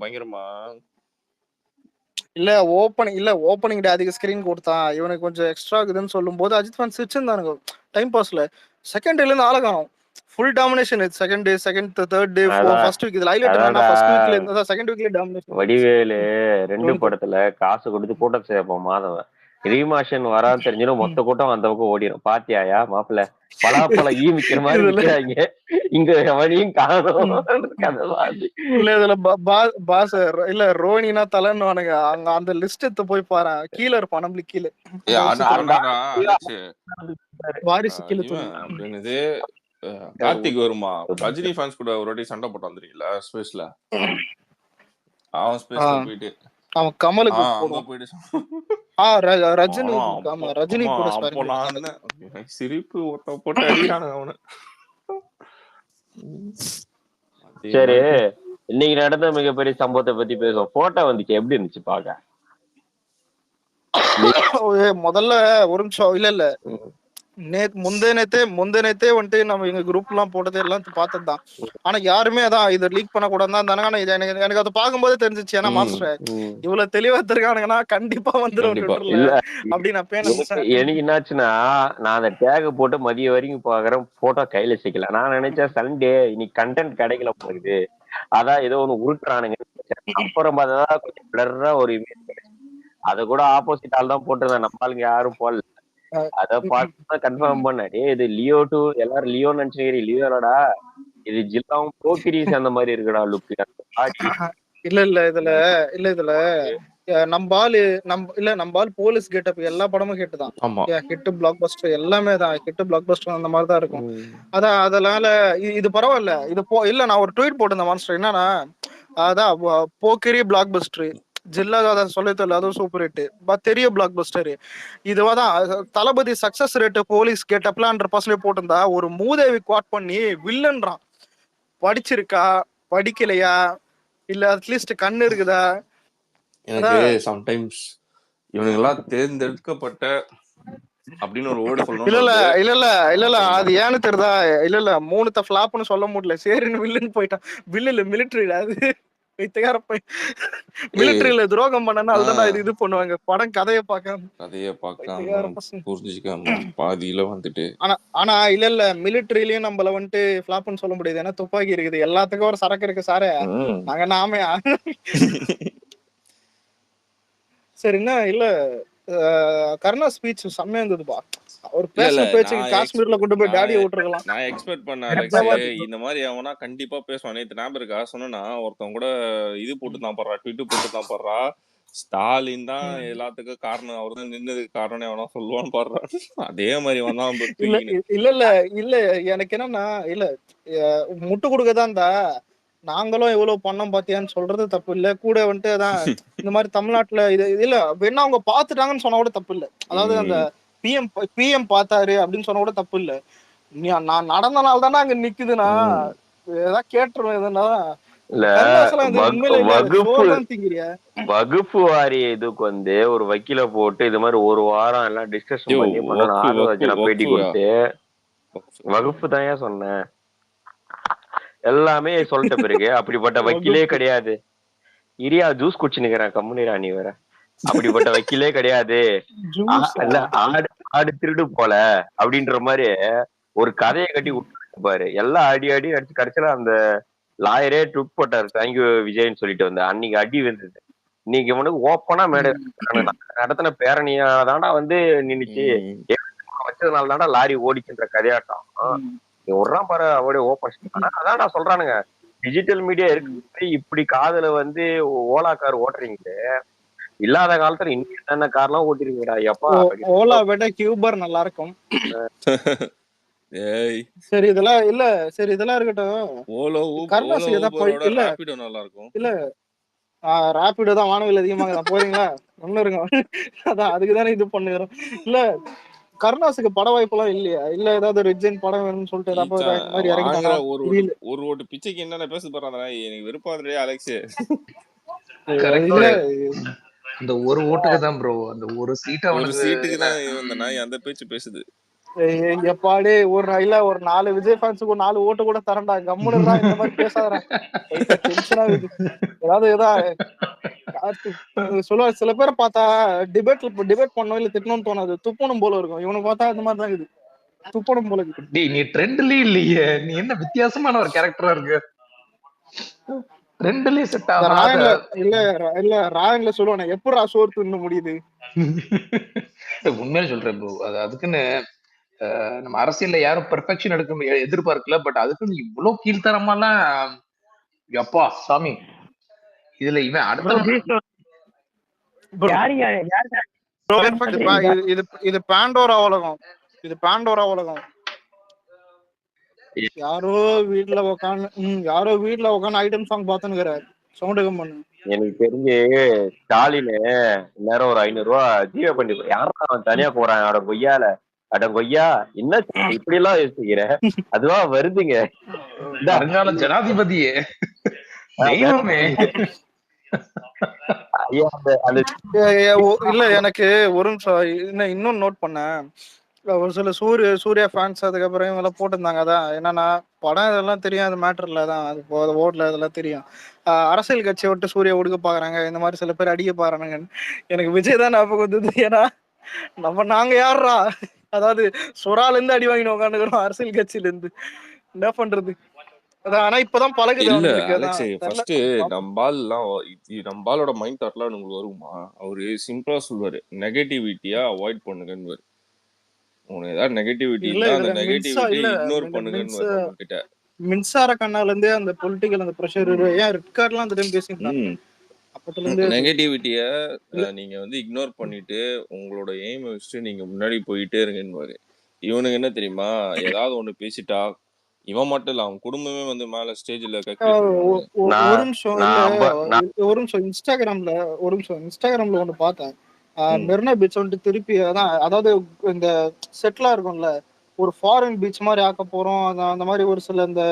D: பயங்கரமா
A: இல்ல ஓப்பனிங் டே அதிக ஸ்கிரீன் கொடுத்தான். இவனுக்கு கொஞ்சம் எக்ஸ்ட்ரா இருக்குதுன்னு சொல்லும் போது அஜித் ஃபேன்ஸ் வச்சிருந்தானுங்க டைம் பாஸ்ல. செகண்ட் டேல இருந்து ஆளகாணும். Full domination. Second day third day first week. இதுல ஹைலைட் என்னன்னா ஃபர்ஸ்ட் வீக்ல இருந்து செகண்ட் வீக்ல டாமினேஷன்.
C: வடிவேலு 2 படத்துல காசு கொடுத்து கூட்டம் சேர்ப்போம். மாதவன் ரீமாஷன் வரான்னு தெரிஞ்சிடும். மொத்த கூட்டம் அந்த பக்கம் ஓடிடும். பாத்தியாயா மாப்பிள்ள பலாப்பழ விக்கிற மாதிரி விக்கிறாங்க. இங்க எவனையும் காணும்.
A: இல்ல இதுல பாஸ் இல்ல ரோனினா தலைன்னுவானுங்க. அங்க அந்த லிஸ்ட் எடுத்து போய் பாரு. கீழே இருப்பான் நம்மளுக்கு கீழே வாரிசு கீழே
D: அப்படின்னது. கார்த்திக் வருமா ரஜினி ஃபேன்ஸ் கூட ஒரு வாட்டி சண்டை போட்டு வந்துருக்கீங்களா ஸ்பேஸ்ல? அவன் ஸ்பேஸ்ல போயிட்டு
A: அவன் கமலுக்கு போயிட்டு ரஜினி கூட
D: சிரிப்பு போட்டு அடிக்கிறானுங்க அவனை.
C: சரி, இன்னைக்கு நடந்த மிகப்பெரிய சம்பவத்தை பத்தி பேசுவோம். போட்டோ வந்துச்சு, எப்படி இருந்துச்சு பாக்க?
A: முதல்ல ஒரு நிமிஷம். இல்ல முந்தே வந்துட்டு நம்ம எங்க குரூப் எல்லாம் போட்டது எல்லாம் பார்த்ததுதான். ஆனா யாருமே அதான் இதை லீக் பண்ண கூடாதுதான் தானே. ஆனா எனக்கு அதை பார்க்கும்போதே தெரிஞ்சிச்சு. ஏன்னா மாஸ்டர் இவ்வளவு தெளிவா இருக்கானுங்கன்னா கண்டிப்பா வந்துடும் அப்படின்னு நான் நினைச்சேன்.
C: எனக்கு என்னாச்சுன்னா நான் அந்த டேக் போட்டு மதிய வரைக்கும் பாக்குறேன், போட்டோ கையில சிக்கல. நான் நினைச்சேன் சண்டே இன்னைக்கு கண்டென்ட் கிடைக்கல போகுது, அதான் ஏதோ ஒண்ணு உருட்டுறானுங்க. அப்புறம் பார்த்தா கொஞ்சம் பிளர்ரா ஒரு இமேஜ் கிடைச்சு. அதை கூட ஆப்போசிட் ஆள் தான் போட்டிருந்தேன். நம்ம ஆளுங்க யாரும் போடல. அத பார்த்து கன்ஃபார்ம் பண்ணேன். இது லியோ 2 எல்லாரும் லியோ நினைச்சுக்கிறீ. லியோடா இது ஜில்லாவும் போக்கிரிஸ் அந்த மாதிரி இருக்குடா லுக்.
A: இல்ல இதுல நம்ம ஆள் போலீஸ் கெட்டப் எல்லா படமும் ஹிட் தான். ஹிட் பிளாக் பஸ்டர் எல்லாமே தான். ஹிட் பிளாக் பஸ்டர் அந்த மாதிரி தான் இருக்கும். அதான் அதனால இது பரவாயில்ல. இது இல்ல நான் ஒரு ட்வீட் போட்டிருந்தேன் மாஸ்டர். என்னன்னா அதான் போக்கிரி பிளாக் பஸ்டர் ஜில்லாத சொல்ல தெரியல, அதுவும் சூப்பர் ஹிட். பெரிய பிளாக் பஸ்டர். இதுவாதான் தளபதி சக்சஸ் ரேட் போலீஸ் கேட்டப்ல 100% போட்டிருந்தா, ஒரு மூதேவி குவாட் பண்ணி வில்லன்றான். படிச்சிருக்கா, படிக்கலையா, இல்ல அட்லீஸ்ட் கண்ணு இருக்குதா?
D: எனக்கு
A: அதான்
D: சம்டைம்ஸ் இவனுங்கெல்லாம் தேர்ந்தெடுக்கப்பட்ட அப்படின்னு ஒரு வேர்டு
A: இல்ல
D: சொல்லணும்னு
A: இல்ல
D: வருது.
A: இல்ல இல்ல இல்ல இல்ல
D: சொல்ல
A: அது
D: மாட்டேன்.
A: ஏன்னு தெரியுதா? இல்ல 3 ஃபிளாப்னு சொல்ல முடியல. சரின்னு வில்லுன்னு போயிட்டான். வில்லுல மிலிட்டரியில அது வைத்தகார போய்
D: ஏய்,
A: மிலிட்டரியில துரோகம் பண்ணனால தான்டா
D: ஆஹ்
A: இது பண்ணுவாங்க. படம் கதையை பார்க்காம
D: கதையை பார்க்காம
A: வைத்தகார பசங்க.
D: புரிஞ்சுக்காம பாதியில வந்துட்டு
A: ஆனா ஆனா இல்ல மிலிட்டரியிலயும் நம்மள வந்துட்டு ஃபிளாப்னு சொல்ல முடியாது. ஏன்னா துப்பாக்கி இருக்குது, எல்லாத்துக்கும் ஒரு சரக்கு இருக்கு சாரே.
D: ம்.
A: நாங்க நாமே சரி என்ன இல்ல. கருணா ஸ்பீச் செம்மையா இருந்ததுப்பா. அவர்
D: இல்ல இல்ல
A: பேசின பேச்சுக்கு
D: நான்
A: காஷ்மீர்ல கொண்டு போய்
D: நான்
A: டாடியை விட்டுருக்கலாம்.
D: நான் எக்ஸ்பெக்ட் பண்ண அலெக்ஸ்
A: ஹைதராபாத்
D: இந்த மாதிரி அவனா கண்டிப்பா பேசுவான். நேத்து ஞாபகம் இருக்கா சொன்னா ஒருத்தன் கூட இது போட்டு தான் போடுறா, ட்விட்டு போட்டு தான் போடுறா, ஸ்டாலின் தான் எல்லாத்துக்கும் காரணம், அவர் தான் நின்னதுக்கு காரணம் எவனா சொல்லுவான்னு பாடுறான். அதே மாதிரி வந்தான்
A: இல்ல
D: தூக்கின்னு.
A: இல்ல இல்ல இல்ல எனக்கு என்னன்னா இல்ல முட்டு கொடுக்கதான் இருந்தா நாங்களும் எவ்வளவு பண்ணோம் பாத்தியான்னு சொல்றது தப்பு இல்ல. கூட வந்துட்டு அதான் இந்த மாதிரி தமிழ்நாட்டுல இது இல்ல வேணா அவங்க பாத்துட்டாங்கன்னு சொன்னா கூட தப்பு இல்ல. அதாவது அந்த
D: ம்.
A: பிஎம் பிஎம் பார்த்தாரு அப்படின்னு சொன்னா கூட தப்பு இல்ல. நான் நடந்தனால தானே அங்க நிக்குதுன்னா
D: ம்.
A: ஏதாவது கேட்டுருவேன். எதுனா
C: இல்ல
A: கருணாசலம் இது உண்மையில இல்ல
C: வகுப்பு
A: சோறு தான் திங்கிறியா?
C: வகுப்பு வாரிய இதுக்கு ஒரு வக்கீல போட்டு இது மாதிரி ஒரு வாரம் எல்லாம் டிஸ்கஷன்
D: யோ,
C: பண்ணி பண்ணணும்.
D: வக்ஃபு வக்ஃபு
C: ஆதவர்ஜனா பேட்டி
D: வக்ஃபுயா
C: கொடுத்து வகுப்பு தான் ஏன் சொன்னேன், எல்லாமே சொல்லிட்ட பிறகு அப்படிப்பட்ட வக்கீலே
A: வகுப்பு
C: கிடையாது. இரியா ஜூஸ் குடிச்சுன்னுக்கிறேன் கம்முனிரா நீ வேற. அப்படிப்பட்ட வக்கீலே கிடையாது.
A: ஜூஸா?
C: இல்ல ஆடு ஆடு திருடு போல அப்படின்ற மாதிரி ஒரு கதையை கட்டி விட்டு பாரு. எல்லாம் அடி அடி அடிச்சு கடைசியில அந்த லாயரே ட்விட் போட்டாரு, தேங்க்யூ விஜய்ன்னு சொல்லிட்டு வந்து அன்னைக்கு அடி வந்தது. இன்னைக்கு இவனுக்கு ஓப்பனா மேடை நடத்தின பேரணியா தாண்டா நின்னுச்சு,
D: ம்.
C: வச்சதுனால தாண்டா லாரி ஓடிச்சுன்ற கதையாட்டம். நீ விடுறான் பாரு அவருடைய ஓப்பன். ஆனா அதான் நான் சொல்றானுங்க, டிஜிட்டல் மீடியா இருக்கு இப்படி காதுல ஓலா கார் ஓட்டுறீங்களே, இல்லாத காலத்துல இன்னும் என்னென்ன கார்லாம் ஓட்டிருக்கீங்கடா எப்பா.
A: ஓலா விட கியூபர் நல்லா இருக்கும்.
D: ஏய்,
A: சரி இதெல்லாம் இல்ல. சரி இதெல்லாம் இருக்கட்டும்.
D: ஓலோ
A: கருணாஸ் ஏதா
D: ஊபரோட
A: இல்ல
D: ரேபிடோ நல்லா இருக்கும்.
A: இல்ல ராபிடோ தான் வானவில் அதிகமாக தான் போறீங்களா? ஒண்ணு இருங்க. அதான் அதுக்குதானே இது பண்ணுகிறோம். இல்ல கருணாஸுக்கு பட வாய்ப்பு எல்லாம் இல்லையா? இல்ல ஏதாவது ஒரு விஜயன் படம் வேணும்னு சொல்லிட்டு
D: ஈச்சா
A: ஏதாவது இந்த மாதிரி
D: வாங்குற
A: இறங்கிட்டானா? தெரியல.
D: ஒரு ஓட்டு பிச்சைக்கு என்னென்ன பேச போறாங்க எனக்கு விருப்பம் அலெக்ஸ்.
E: கரெக்ட்.
A: இல்ல
E: அந்த ஒரு ஓட்டுக்கு தான் ப்ரோ, அந்த ஒரு சீட்
D: ஒரு
E: அவனுக்கு
D: சீட்டுக்கு தான் இந்த நாய் அந்த பேச்சு பேசுது.
A: எப்பாடி ஒரு 4 விஜய் ஃபேன்ஸுக்கு 4 ஓட்டு கூட தரண்டா. கம்முனுடா, இந்த மாதிரி பேசாதடா. டென்ஷனா இருக்கு. சொல்லுவா சில பேரை பார்த்தா டிபேட் பண்ணணும் இல்ல திட்டணும்னு தோணாது, துப்பணும் போல இருக்கும். இவனை பார்த்தா இந்த மாதிரி தான் இருக்குது, துப்பணும் போல இருக்கு.
E: டேய் நீ ட்ரெண்ட்லயே இல்லையே, நீ என்ன வித்தியாசமான ஒரு கேரக்டரா இருக்கு. ட்ரெண்ட்லயே செட்
A: இந்த
E: ஆகாத.
A: ராயன்ல இல்ல ராயன்ல சொல்லுவானே எப்படா சோறு தின்னு முடியுது.
E: உண்மையில சொல்றேன் ப்ரோ, அதுக்குன்னு நம்ம அரசியல்ல யாரும் பெர்ஃபெக்ஷன் எடுக்க எதிர்பார்க்கல. பட் அதுக்குன்னு இவ்வளவு கீழ்த்தரமாலாம் அப்பா சாமி. இதுல இவன் அடுத்த
A: இது பாண்டோரா உலகம். இது பாண்டோரா உலகம். யாரோ வீட்டுல உட்காந்து ஐட்டம் சாங் பாத்துன்னு சவுண்ட் பண்ணு.
C: எனக்கு தெரிஞ்சு ஸ்டாலின் நேரம் ஒரு 500 ரூபா ஜியோ பண்ணி யாரும் அவன் தனியா போறான் அவட கொய்யால. அட கொய்யா என்ன இப்படி எல்லாம் யோசிக்கிற, அதுவா வருதுங்க
E: வருங்கால ஜனாதிபதியே தெய்வமே.
A: இல்ல எனக்கு ஒரு நிமிஷம் இன்னும் நோட் பண்ணேன். ஒரு சில சூர்யா ஃபேன்ஸ் அதுக்கப்புறம் இவங்க எல்லாம் போட்டிருந்தாங்க. அதான் என்னன்னா படம் இதெல்லாம் தெரியும், அது மேட்டர் இல்ல தான், அது ஓட்ல இதெல்லாம் தெரியும். அரசியல் கட்சியை விட்டு சூர்யா ஒடுக்க பாக்குறாங்க, இந்த மாதிரி சில பேர் அடிக்க பாக்குறாங்க. எனக்கு விஜய் தான் ஞாபகம் வந்தது. ஏன்னா நாங்க யாருடா, அதாவது சொரால இருந்து அடி வாங்கிட்டு உட்காந்துக்கிறோம் அரசியல் கட்சியில இருந்து. என்ன பண்றது? ஆனா இப்பதான் பழகுது
D: இல்ல
A: அவனுங்களுக்கு.
D: அலெக்ஸ், ஃபர்ஸ்ட் நம்பாலோட மைண்ட் தாட்லாம் உங்களுக்கு வருமா? அவரு சிம்பிளா சொல்லுவாரு, நெகட்டிவிட்டியா அவாய்ட் பண்ணுங்கன்னு. உனக்கு ஏதாவது நெகட்டிவிட்டி
A: இல்ல
D: இருந்தா அந்த
A: இதுல
D: நெகட்டிவிட்டியை இக்னோர் பண்ணுங்கன்னு நம்ம கிட்ட.
A: மின்சார கண்ணால இருந்தே அந்த பொலிட்டிக்கல் அந்த ப்ரெஷர் ஏன் ரெட் கார்ட்லாம் அந்த டைம் பேசிட்டாங்க. அப்பத்துல இருந்தே
D: நெகட்டிவிட்டிய நீங்க இக்னோர் பண்ணிட்டு உங்களோட எய்ம் வச்சுட்டு நீங்க முன்னாடி போயிட்டே இருங்கன்னு. இவனுக்கு என்ன தெரியுமா, ஏதாவது ஒண்ணு பேசிட்டா இவன் மட்டும் இல்ல, அவன் குடும்பமே வந்து மேல ஸ்டேஜ்ல கக்கிட்டு இருக்கானுங்க.
A: ஒரு
C: நான்
A: நிமிஷம்
C: நான்
A: இல்ல,
C: அம்ப நான்
A: ஒரு நிமிஷம் இன்ஸ்டாகிராம்ல ஒரு நிமிஷம் இன்ஸ்டாகிராம்ல ஒண்ணு பார்த்தேன்.
D: ம்.
A: மெரினா பீச் வந்துட்டு திருப்பி அதான், அதாவது இந்த செட்டிலா இருக்கும்ல, ஒரு ஃபாரின் பீச் மாதிரி ஆக்க போறோம். அந்த மாதிரி ஒரு சில இந்த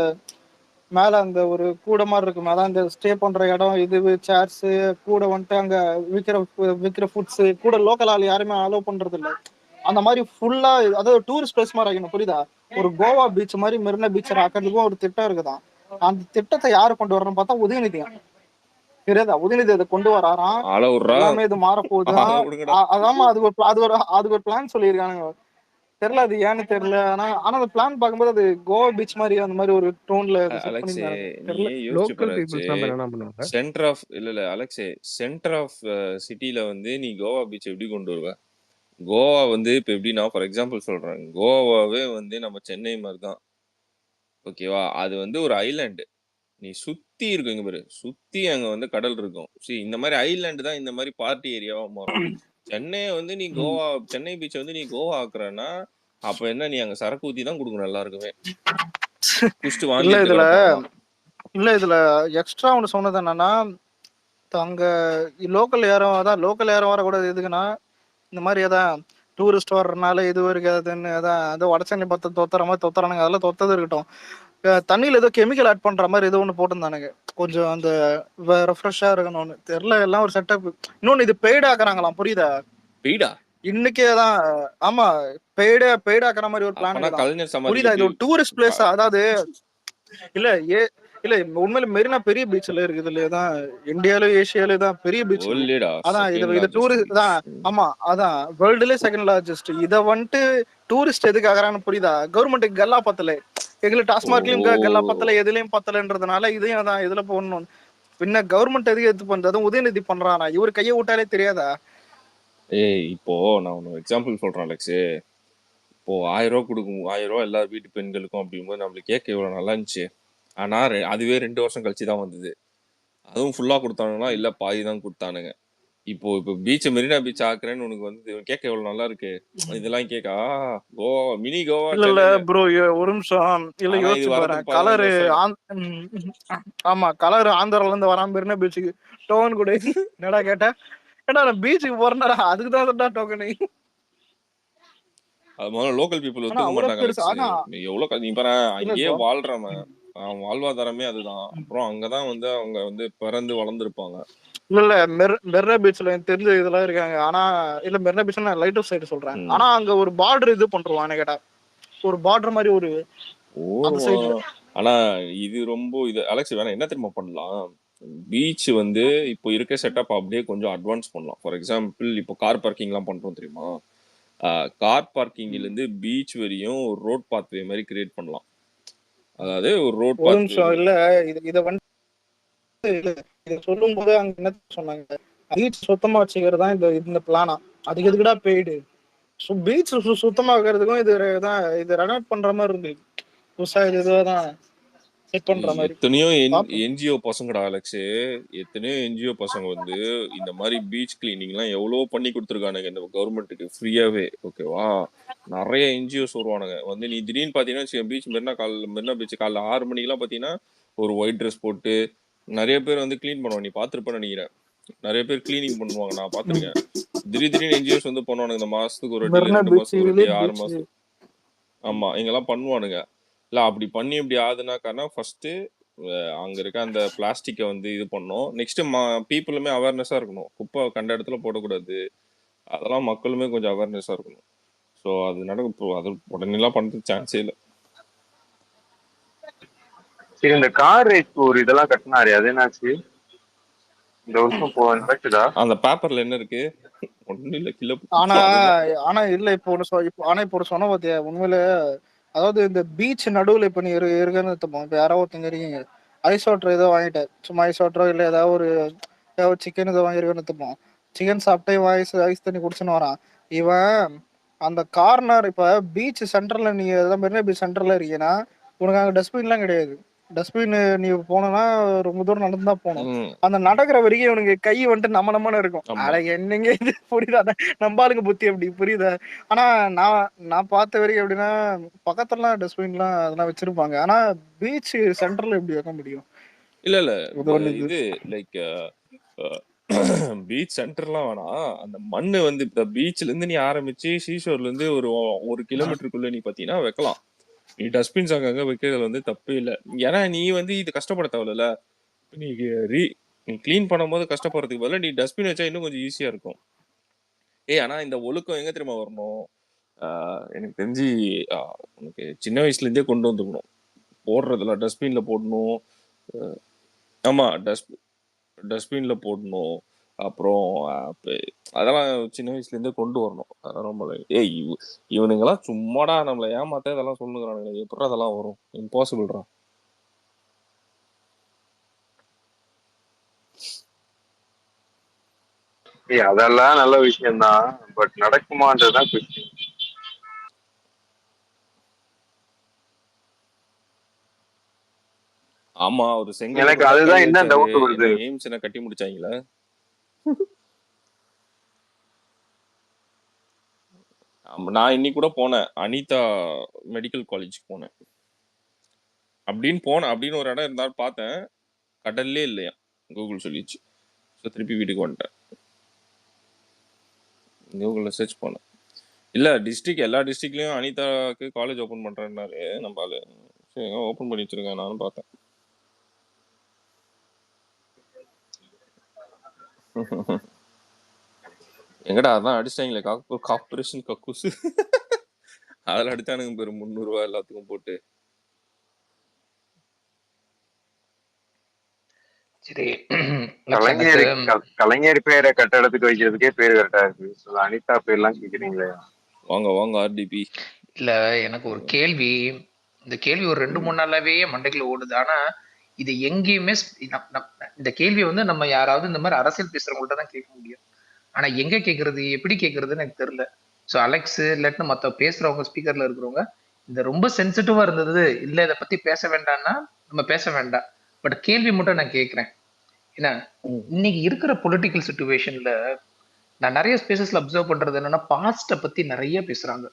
A: மேல அந்த ஒரு கூட மாதிரி இருக்கும், அதான் இந்த ஸ்டே பண்ற இடம், இது சேர்ஸ் கூட வந்துட்டு அங்க விற்கிற விற்கிற ஃபுட்ஸ் கூட லோக்கல் ஆள் யாருமே அலோவ் பண்றது இல்ல. அந்த மாதிரி ஃபுல்லா அதாவது டூரிஸ்ட் பிளேஸ் மாதிரி ஆகணும், புரியுதா? ஒரு கோவா பீச் மாதிரி மெரினா பீச் ஆக்கிறதுக்கும் ஒரு திட்டம் இருக்குதான். அந்த திட்டத்தை யாரு கொண்டு வரணும்னு பார்த்தா உதயநிதி. தெரியாதா? உதயநிதி அதை கொண்டு வராராம்.
D: ஆள விட்றா,
A: எல்லாமே இது மாற
D: ஆள
A: போகுதுதான்.
D: விடுங்கடா.
A: அதாம அதுக்கு ஒரு பிளான் சொல்லியிருக்கானுங்க. தெரியல அது ஏன்னு தெரியல. ஆனா அந்த பிளான் பார்க்கும்போது அது கோவா பீச் மாதிரி அந்த மாதிரி ஒரு டோன்ல செட்
D: அலெக்ஸே,
A: பண்ணியிருந்தாங்க. தெரியல.
D: நீயே யோசிச்சு
F: லோக்கல்
D: பாரு
F: பீப்புள்ஸ் நம்ம என்ன பண்ணுவாங்க?
D: சென்டர் ஆஃப் இல்ல அலெக்ஸே, சென்டர் ஆஃப் சிட்டில வந்து நீ கோவா பீச் எப்படி கொண்டு வருவ? கோவா வந்து இப்ப எப்படின்னா, ஃபார் எக்ஸாம்பிள் சொல்றேன், கோவாவே வந்து நம்ம சென்னை மாதிரி தான், ஓகேவா? அது வந்து ஒரு ஐலாண்டு. நீ சுத்தி இருக்கும், இங்க பாரு, சுத்தி அங்க வந்து கடல் இருக்கும். இந்த மாதிரி ஐலாண்டு தான் இந்த மாதிரி பார்ட்டி ஏரியாவா மாறும். சென்னையை வந்து நீ கோவா, சென்னை பீச்சை வந்து நீ கோவா ஆக்குறன்னா, அப்ப என்ன, நீ அங்க சரக்கு ஊத்தி தான் கொடுக்கணும் எல்லாருக்குமே, குடிச்சிட்டு வாந்தி
A: இல்ல
D: எடுத்து
A: இதுல
D: கிடப்பாங்களாம்.
A: இல்ல இதுல எக்ஸ்ட்ரா ஒண்ணு சொன்னது என்னன்னா, அங்க லோக்கல் யாரும் அதான் லோக்கல் யாரும் வரக்கூடாது. எதுக்குன்னா இந்த மாதிரி அதான் டூரிஸ்ட் வர்றதுனால இது இருக்காதுன்னு அதான் அது வடச்சென்னை பத்த தொத்துற மாதிரி தொத்துறானுங்க. அதெல்லாம் தொத்தது இருக்கட்டும். தண்ணியில ஏதோ கெமிக்கல் ஆட் பண்ற மாதிரி ஏதோ ஒன்று போட்டிருந்தானுங்க, கொஞ்சம் அந்த ரெஃப்ரெஷ்ஷா இருக்கணும்னு. தெரியல, எல்லாம் ஒரு செட்டப். இன்னொன்னு இது பெய்ட் ஆக்குறாங்களாம், புரியுதா?
D: பெய்டா?
A: இன்னைக்கே தான். ஆமா, பெய்ட் ஆக்குற மாதிரி ஒரு பிளான்
D: அப்பனா
A: தான்,
D: கலைஞர் சமாதிக்கு
A: புரியுதா? இது ஒரு டூரிஸ்ட் பிளேஸ்.
D: ப-
A: அதாவது இல்ல இல்ல உண்மையில மெரினா பெரிய பீச்ல இருக்குது இல்லையா? தான் இந்தியால ஏசியால தான் பெரிய பீச் இது.
D: வேர்ல்டுலேடா
A: அதான்
D: செகண்ட்
A: இது
D: லார்ஜஸ்ட்
A: டூரிஸ்ட்
D: பீச்.
A: தான். ஆமா, அதான் வேர்ல்டுல செகண்ட் லார்ஜஸ்ட். இத வந்துட்டு டூரிஸ்ட் எதுக்கு ஆகுறான்னு புரியுதா? கவர்மெண்ட்டுக்கு கல்லா பத்தல. எங்களுக்கு டாஸ்மார்க்லயும் கல்லா
D: ஓ,
A: பத்தல, எதுலயும் பத்தலன்றதுனால இதையும் அதான் இதுல போடணும். பின்ன கவர்மெண்ட் எதுக்கு எடுத்து பண்றது? அதுவும் உதயநிதி பண்றானா? இவரு கையை விட்டாலே தெரியாதா?
D: ஏய் இப்போ நான் ஒன்று எக்ஸாம்பிள் சொல்றேன் அலெக்ஸ். இப்போ 1000 ரூபா கொடுக்கும், 1000 ரூபா எல்லா வீட்டு பெண்களுக்கும் அப்படிங்கும்போது நம்மளுக்கு கேட்க எவ்வளவு நல்லா இருந்துச்சு. ஆனா அதுவே 2 வருஷம் கழிச்சு தான் வந்தது. அதுவும் ஃபுல்லா கொடுத்தானுங்களா இல்ல பாதி தான் கொடுத்தானுங்க. இப்போ பீச் மெரினா பீச் ஆக்குறேன்னு உனக்கு வந்து கேட்க எவ்வளவு நல்லா இருக்கு. இதெல்லாம் கேட்கா கோவா, மினி கோவா
A: இல்ல
D: சென்னையில.
A: ப்ரோ, ஒரு நிமிஷம். இல்ல
D: ஆனா இது
A: யோசிச்சு பாரு,
D: வரதுக்கு 15
A: கலரு
D: வருஷம்
A: ஆமா கலர் ஆந்திரால இருந்து வராம மெரினா பீச்சுக்கு டோன் கூட. என்னடா கேட்ட? ஏடா நான் பீச்சுக்கு போறேன்டா, அதுக்கு தான் டோக்கனு.
D: அது முதல்ல லோக்கல் பீப்புள்
A: ஆனா
D: ஒத்துக்க
A: அவ்வளவு
D: மாட்டாங்க
A: பெருசு.
D: அலெக்ஸ்.
A: ஆனா
D: நீ எவ்வளவு நீ பாரு,
A: இல்ல
D: அங்கேயே
A: ப்ரோ,
D: வாழ்றவன் அவன் வாழ்வாதாரமே அதுதான். அப்புறம் அங்கதான் வந்து அவங்க வந்து பிறந்து வளர்ந்துருப்பாங்க.
A: இல்ல மெரினா பீச்ல எனக்கு தெரிஞ்ச இதெல்லாம் இருக்காங்க. ஆனா இல்ல, மெரினா பீச் நான் லைட் ஹவுஸ் சைடு சொல்றேன்.
D: ம்.
A: ஆனா அங்க ஒரு பார்டர் இது பண்றான் கேட்டா, ஒரு பார்டர் மாதிரி ஒரு அந்த
D: ஓ,
A: சைடுல.
D: ஆனா இது ரொம்ப இது அலெக்ஸ், வேணா என்ன தெரியுமா பண்ணலாம்? பீச் வந்து இப்போ இருக்க செட்டப் அப்படியே கொஞ்சம் அட்வான்ஸ் பண்ணலாம். ஃபார் எக்ஸாம்பிள் இப்போ கார் பார்க்கிங்லாம் பண்றோம் தெரியுமா? கார் பார்க்கிங்ல இருந்து பீச் வரையும் ஒரு ரோட் பாத்வே மாதிரி கிரியேட் பண்ணலாம். அதாவது ஒரு ரோட்
A: ஒரு
D: பாத்வே.
A: நிமிஷம். இல்ல இத வந்து இல்ல இத சொல்லும் போது அங்க என்ன சொன்னாங்க, பீச் சுத்தமா வச்சுக்கிறது தான் இந்த பிளானா. அதுக்கு எதுக்குடா பெய்டு? பீச் சுத்தமா வைக்கிறதுக்கும் இது ரெனோவேட் பண்ற மாதிரி இருக்கு. புதுசா இதுதான் செட் பண்ற மாதிரி
D: எத்தனையோ
A: பாப்போம்.
D: என்ஜிஓ பசங்கடா அலெக்ஸ். எத்தனையோ என்ஜிஓ பசங்க வந்து இந்த மாதிரி பீச் கிளீனிங்லாம் எவ்வளோ பண்ணி கொடுத்துருக்கானுங்க இந்த கவர்மெண்ட்டுக்கு ஃப்ரீயாவே, ஓகேவா? நிறைய என்ஜிஓஸ் வருவானுங்க வந்து. நீ திடீர்னு பார்த்தீங்கன்னா பீச் மெரினா பீச் காலைல 6 மணிக்கெல்லாம் பார்த்தீங்கன்னா ஒரு ஒயிட் ட்ரெஸ் போட்டு நிறைய பேர் வந்து க்ளீன் பண்ணுவாங்க. நீ பார்த்துருப்பேன்னு நினைக்கிறேன். நிறைய பேர் கிளீனிங் பண்ணுவாங்க, நான் பார்த்துருக்கேன். திடீர்னு என்ஜிஓஸ் வந்து பண்ணுவானுங்க, இந்த மாசத்துக்கு ஒரு வாட்டி இல்லை
A: மெரினா
D: 2
A: பீச்
D: மாசத்துக்கு ஒரு
A: இல்ல,
D: வாட்டி 6
A: பீச்.
D: மாசத்துக்கு. ஆமா, இங்கெல்லாம் பண்ணுவானுங்க. இல்ல அப்படி பண்ணி இப்படி ஆகுதுனாக்கானா ஃபர்ஸ்ட் அங்க இருக்க அந்த பிளாஸ்டிக்கை வந்து இது பண்ணோம். நெக்ஸ்ட் பீப்புளுமே அவேர்னஸா இருக்கணும், குப்பை கண்ட இடத்துல போடக்கூடாது. அதெல்லாம் மக்களுமே கொஞ்சம் அவேர்னஸா இருக்கணும். ஸோ அது நடக்கும். இப்போ அது உடனேலாம் பண்றதுக்கு சான்ஸே இல்லை.
C: சரி, இந்த கார் ரேஸ் ஒரு இதெல்லாம் கட்டினாரு, அது என்னாச்சு? இந்த வருஷம் நடக்குதா?
D: அந்த பேப்பர்ல என்ன இருக்கு? ஒன்றும் இல்லை, கிலோ.
A: ஆனா
D: அதுதான்
A: ஆனா இல்ல, இப்போ ஒண்ணு சொன்ன பாத்தியா உண்மையில? அதாவது இந்த பீச் நடுவுல இப்ப நீ இருக்குன்னு எடுத்துப்போம். இப்ப யாரோ ஒருத்தங்க இருக்கீங்க, ஐஸ் வாட்டர் ஏதோ வாங்கிட்டேன், சும்மா ஐஸ் வாட்டரோ இல்ல ஏதாவது சிக்கன் ஏதோ வாங்கிருக்கேன்னு எடுத்துப்போம். சிக்கன் சாப்பிட்டே ஐஸ் தண்ணி குடிச்சுன்னு வரான் இவன். அந்த கார்னர் இப்ப பீச் சென்டர்ல நீங்க மெரினா பீச் சென்டர்ல இருக்கீங்கன்னா உனக்கு அங்க டஸ்ட்பின்லாம் கிடையாது. டஸ்ட்பின் நீ போனனா ரொம்ப தூரம் நடந்து தான் போகணும்.
D: ம்.
A: அந்த நடக்கிற வரைக்கும் இவனுக்கு கை வந்துட்டு நம்மன்னு இருக்கும்.
D: ஆமா.
A: அட என்னங்க இது புரியுதா? நம்ம ஆளுங்க புத்தி அப்படி புரியுதா? ஆனா நான் பார்த்த வரைக்கும் எப்படின்னா பக்கத்துலலாம் டஸ்ட்பின்லாம் அதெல்லாம் வச்சிருப்பாங்க. ஆனா பீச் சென்டர்ல எப்படி வைக்க முடியும்?
D: இல்ல இல்ல
A: இது ஒண்ணு இது.
D: இது லைக் பீச் சென்டர்லாம் வேணாம். அந்த மண்ணு வந்து இந்த பீச்ல இருந்து நீ ஆரம்பிச்சு சீஷோர்ல இருந்து ஒரு கிலோமீட்டருக்குள்ள நீ பாத்தீங்கன்னா வைக்கலாம். நீ டஸ்ட்பின்ஸ் அங்கங்க வைக்கிறதுல வந்து தப்பு இல்லை. ஏன்னா நீ வந்து இது கஷ்டப்பட தேவையில்ல. நீ நீ க்ளீன் பண்ணும்போது கஷ்டப்படுறதுக்கு பதிலா நீ டஸ்ட்பின் வச்சா இன்னும் கொஞ்சம் ஈஸியா இருக்கும். ஆனா இந்த ஒழுக்கம் எங்க தெரியுமா வரணும்? எனக்கு தெரிஞ்சு உனக்கு சின்ன வயசுல இருந்தே கொண்டு வந்துக்கணும். போடுறதுல டஸ்ட்பின்ல போடணும். ஆமா டஸ்ட்பின்ல போடணும். அப்புறம் அதெல்லாம் சின்ன வயசுல இருந்தே கொண்டு வரணும். அதெல்லாம் ரொம்ப இவனுங்கெல்லாம் சும்மாடா நம்மள ஏமாத்த இதெல்லாம் சொல்லுங்கிறானுங்க. எப்படி அதெல்லாம் வரும்? இம்பாசிபிள்ரா.
C: அதெல்லாம் நல்ல விஷயம்தான், பட் நடக்குமான்றதுதான் கொஸ்டின்.
D: ஆமா ஒரு செங்கல்
C: எனக்கு அதுதான் என்ன டவுட் வருது.
D: எய்ம்ஸ் என்ன கட்டி முடிச்சாங்களா? நான் இன்னைக்கு கூட போனேன், அனிதா மெடிக்கல் காலேஜ் போனேன். அப்படின்னு ஒரு இடம் இருந்தாலும் பார்த்தேன். கடல்லே இல்லையா, கூகுள் சொல்லிச்சு. ஸோ திருப்பி வீட்டுக்கு வந்துட்டேன். கூகுளில் சர்ச் பண்ணேன். இல்லை எல்லா டிஸ்ட்ரிக்ட்லேயும் அனிதாவுக்கு காலேஜ் ஓப்பன் பண்ணுறேன்னாரு நம்ம ஆளு. சரி ஓப்பன் பண்ணி வச்சிருக்கேன், நானும் பார்த்தேன். எங்கடா அதான் அடிச்சிட்டாங்களே கார்பரேஷன் கக்கூசு. அதில் அடித்தானுங்க பேர் 300 ரூபா எல்லாத்துக்கும் போட்டு.
E: சரி
C: கலைஞர் பேரை கட்டடத்துக்கு வைக்கிறதுக்கே பேர் கரெக்டா இருக்கு. அனிதா பேர்லாம் கேக்குறீங்களே.
D: வாங்க ஆர்டிபி.
E: இல்ல எனக்கு ஒரு கேள்வி. இந்த கேள்வி ஒரு 2-3 நாளாவே மண்டைக்குள்ள ஓடுது. ஆனா இது எங்கேயுமே இந்த கேள்வி வந்து நம்ம யாராவது இந்த மாதிரி அரசியல் பேசுறவங்கள்ட்ட தான் கேட்க முடியும். ஆனா எங்க கேட்கறது, எப்படி கேட்கறதுன்னு எனக்கு தெரியல. ஸோ அலெக்ஸ் இல்லாட்டினா மற்ற பேசுறவங்க ஸ்பீக்கர்ல இருக்கிறவங்க இந்த ரொம்ப சென்சிட்டிவா இருந்தது, இல்ல இதை பத்தி பேச வேண்டாம்னா நம்ம பேச வேண்டாம். பட் கேள்வி மட்டும் நான் கேட்கிறேன். ஏன்னா இன்னைக்கு இருக்கிற பொலிட்டிக்கல் சுச்சுவேஷன்ல நான் நிறைய ஸ்பேசஸ்ல அப்சர்வ் பண்றது என்னன்னா, பாஸ்ட பத்தி நிறைய பேசுறாங்க.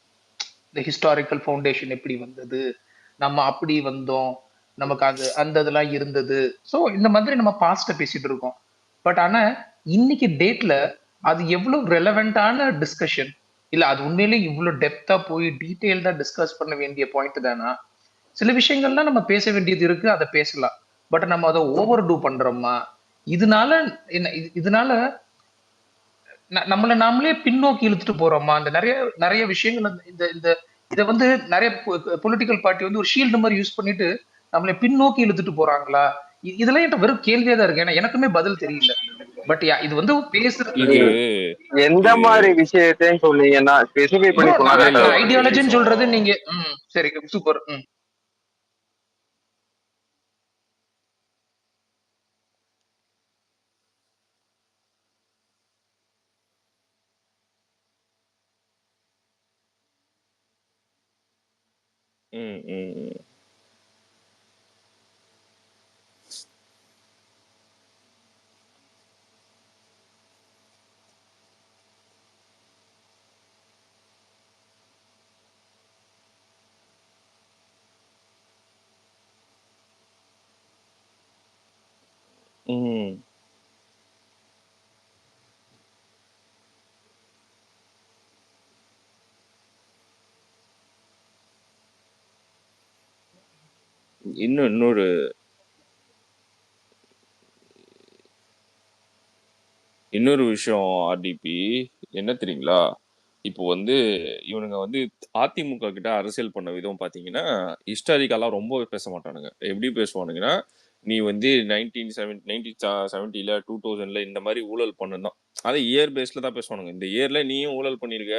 E: இந்த ஹிஸ்டாரிக்கல் ஃபவுண்டேஷன் எப்படி வந்தது, நம்ம அப்படி வந்தோம், நமக்கு அந்த இதெல்லாம் இருந்தது. ஸோ இந்த மாதிரி நம்ம பாஸ்ட பேசிட்டு இருக்கோம். பட் ஆனா இன்னைக்கு டேட்ல அது எவ்வளவு ரெலவெண்டான டிஸ்கஷன், இல்ல அது உண்மையிலேயே இவ்வளவு டெப்தா போய் டீட்டெயில்டா டிஸ்கஸ் பண்ண வேண்டிய பாயிண்ட் தானா? சில விஷயங்கள்லாம் நம்ம பேச வேண்டியது இருக்கு, அதை பேசலாம். பட் நம்ம அதை ஓவர் டூ பண்றோமா? இதனால என்ன, இதனால நம்மளை நாமளே பின்னோக்கி இழுத்துட்டு போறோமா? அந்த நிறைய நிறைய விஷயங்கள் இந்த இந்த இதை வந்து நிறைய பொலிட்டிக்கல் பார்ட்டி வந்து ஒரு ஷீல்டு மாதிரி யூஸ் பண்ணிட்டு நம்மளை பின்னோக்கி இழுத்துட்டு போறாங்களா? இதெல்லாம் என்கிட்ட வெறும் கேள்வியா தான் இருக்கு. ஏன்னா எனக்குமே பதில் தெரியல. பட் இது வந்து பேசுறது
C: எந்த மாதிரி விஷயத்தையும் சொன்னீங்கன்னா ஸ்பெசிஃபை பண்ணி சொன்னா
E: ஐடியாலஜின்னு சொல்றது நீங்க சரி சூப்பர்.
D: இன்னொரு விஷயம் ஆர்டிபி என்ன தெரியுங்களா? இப்போ வந்து இவனுங்க வந்து அதிமுக கிட்ட அரசியல் பண்ண விதம் பார்த்தீங்கன்னா ஹிஸ்டாரிக்கலாக ரொம்ப பேச மாட்டானுங்க. எப்படி பேசுவானுங்கன்னா, நீ வந்து 1970 2000 இந்த மாதிரி ஊழல் பண்ணுதான். அதை இயர் பேஸ்ல தான் பேசுவானுங்க. இந்த இயர்ல நீயும் ஊழல் பண்ணியிருக்க,